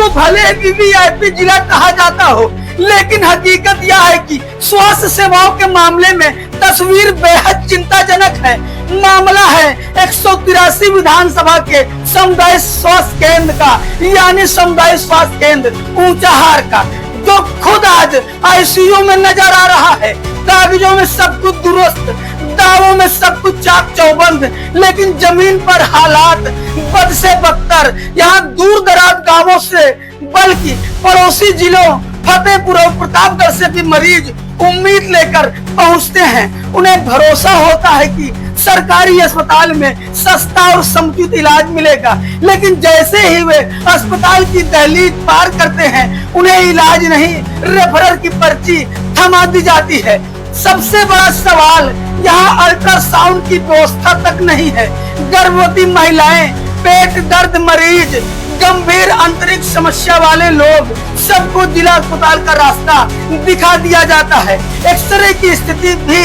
को भले वीवीआईपी जिला कहा जाता हो, लेकिन हकीकत यह है कि स्वास्थ्य सेवाओं के मामले में तस्वीर बेहद चिंताजनक है। मामला है 183 विधानसभा के सामुदायिक स्वास्थ्य केंद्र का, यानी सामुदायिक स्वास्थ्य केंद्र ऊंचाहार का, जो खुद आज आईसीयू में नजर आ रहा है। कागजों में सब कुछ दुरुस्त, दावों में सब कुछ चाक चौबंद, लेकिन जमीन पर हालात बद से बदतर। यहाँ दूर दराज गांवों से बल्कि पड़ोसी जिलों फतेहपुर और प्रतापगढ़ से भी मरीज उम्मीद लेकर पहुंचते हैं। उन्हें भरोसा होता है कि सरकारी अस्पताल में सस्ता और समुचित इलाज मिलेगा, लेकिन जैसे ही वे अस्पताल की दहलीज पार करते हैं, उन्हें इलाज नहीं, रेफरल की पर्ची थमा दी जाती है। सबसे बड़ा सवाल यहाँ अल्ट्रासाउंड की व्यवस्था तक नहीं है। गर्भवती महिलाएं, पेट दर्द मरीज, गंभीर आंतरिक समस्या वाले लोग, सबको जिला अस्पताल का रास्ता दिखा दिया जाता है। एक्सरे की स्थिति भी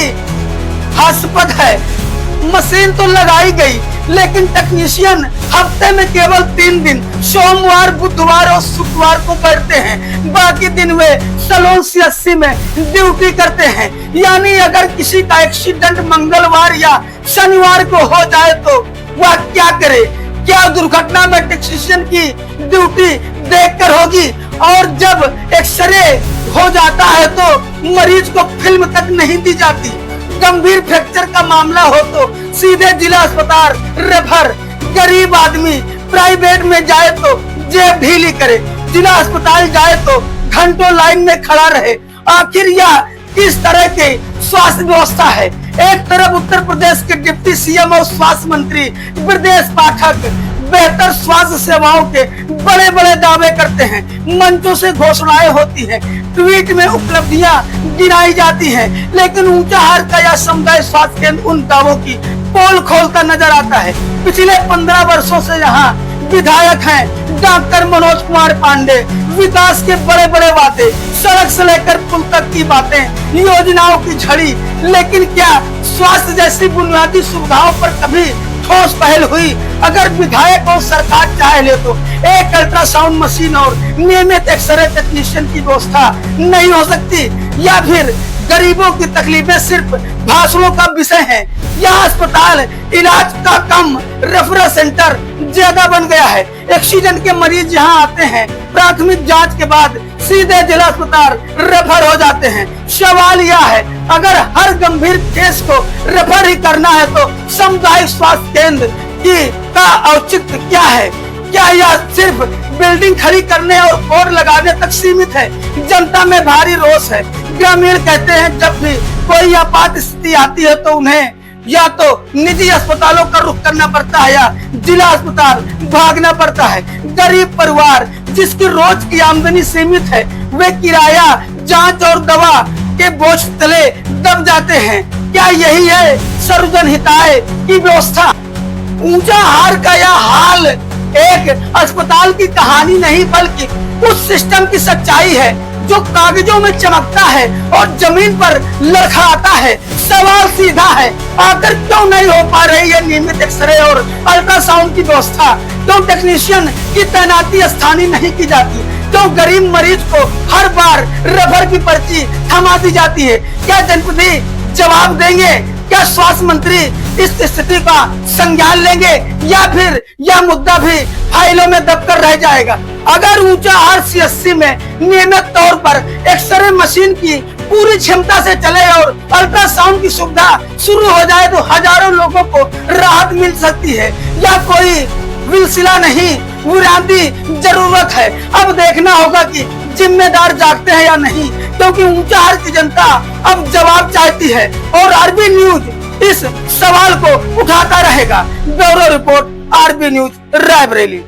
हास्यास्पद है। मशीन तो लगाई गई, लेकिन टेक्नीशियन हफ्ते में केवल 3 दिन, सोमवार, बुधवार और शुक्रवार को बैठते हैं। बाकी दिन वे सलोन CHC में ड्यूटी करते हैं। यानी अगर किसी का एक्सीडेंट मंगलवार या शनिवार को हो जाए तो वह क्या करे? क्या दुर्घटना में टेक्नीशियन की ड्यूटी देखकर होगी? और जब एक्सरे हो जाता है तो मरीज को फिल्म तक नहीं दी जाती। गंभीर फ्रैक्चर का मामला हो तो सीधे जिला अस्पताल रेफर। गरीब आदमी प्राइवेट में जाए तो जेब ढीली करे, जिला अस्पताल जाए तो घंटों लाइन में खड़ा रहे। आखिर यह किस तरह के स्वास्थ्य व्यवस्था है? एक तरफ उत्तर प्रदेश के डिप्टी CM और स्वास्थ्य मंत्री ब्रजेश पाठक बेहतर स्वास्थ्य सेवाओं के बड़े बड़े दावे करते हैं, मंचों से घोषणाएं होती हैं, ट्वीट में उपलब्धियां गिनाई जाती हैं, लेकिन ऊंचाहार का यह सामुदायिक स्वास्थ्य केंद्र उन दावों की पोल खोलता नजर आता है। पिछले 15 वर्षों से यहाँ विधायक हैं डॉक्टर मनोज कुमार पांडे। विकास के बड़े बड़े वादे, सड़क से लेकर पुल तक की बातें, योजनाओं की झड़ी, लेकिन क्या स्वास्थ्य जैसी बुनियादी सुविधाओं पर कभी ठोस पहल हुई? अगर विधायक और सरकार चाहे ले तो एक अल्ट्रासाउंड मशीन और नियमित एक्सरे टेक्नीशियन की व्यवस्था नहीं हो सकती? या फिर गरीबों की तकलीफें सिर्फ भाषणों का विषय है? यह अस्पताल इलाज का कम, रेफरल सेंटर ज्यादा बन गया है। एक्सीडेंट के मरीज यहाँ आते हैं, प्राथमिक जांच के बाद सीधे जिला अस्पताल रेफर हो जाते हैं। सवाल यह है, अगर हर गंभीर केस को रेफर ही करना है तो सामुदायिक स्वास्थ्य केंद्र का औचित्य क्या है? क्या यह सिर्फ बिल्डिंग खड़ी करने और बोर्ड लगाने तक सीमित है? जनता में भारी रोष है। ग्रामीण कहते हैं जब भी कोई आपात स्थिति आती है तो उन्हें या तो निजी अस्पतालों का रुख करना पड़ता है या जिला अस्पताल भागना पड़ता है। गरीब परिवार जिसकी रोज की आमदनी सीमित है, वे किराया, जांच और दवा के बोझ तले दब जाते हैं। क्या यही है सर्वजन हिताय की व्यवस्था? ऊंचाहार का यह हाल एक अस्पताल की कहानी नहीं, बल्कि उस सिस्टम की सच्चाई है जो कागजों में चमकता है और जमीन पर लड़खड़ाता है। सवाल सीधा है, आखिर क्यों नहीं हो पा रही है नियमित एक्सरे और अल्ट्रासाउंड की व्यवस्था? क्यों टेक्नीशियन की तैनाती स्थानीय नहीं की जाती? क्यों गरीब मरीज को हर बार रेफर की पर्ची थमा दी जाती है? क्या जनप्रतिनिधि जवाब देंगे? क्या स्वास्थ्य मंत्री इस स्थिति का संज्ञान लेंगे, या फिर यह मुद्दा भी फाइलों में दबकर रह जाएगा? अगर ऊंचाहार CHC में नियमित तौर पर एक्सरे मशीन की पूरी क्षमता से चले और अल्ट्रासाउंड की सुविधा शुरू हो जाए तो हजारों लोगों को राहत मिल सकती है। यह कोई विलसिला नहीं, बुनियादी जरूरत है। अब देखना होगा कि जिम्मेदार जागते हैं या नहीं, क्योंकि ऊंचाहार की जनता अब जवाब चाहती है और RB न्यूज इस सवाल को उठाता रहेगा। Bureau report, RB news, Raebareli.